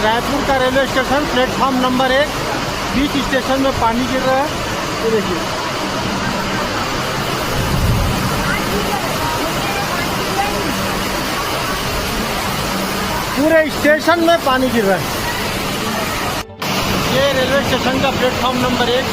रायपुर का railway station platform number 1 बीच station में पानी गिर रहा है। ये देखिए, पूरे स्टेशन में पानी गिर रहा है। ये रेलवे स्टेशन का प्लेटफॉर्म नंबर 1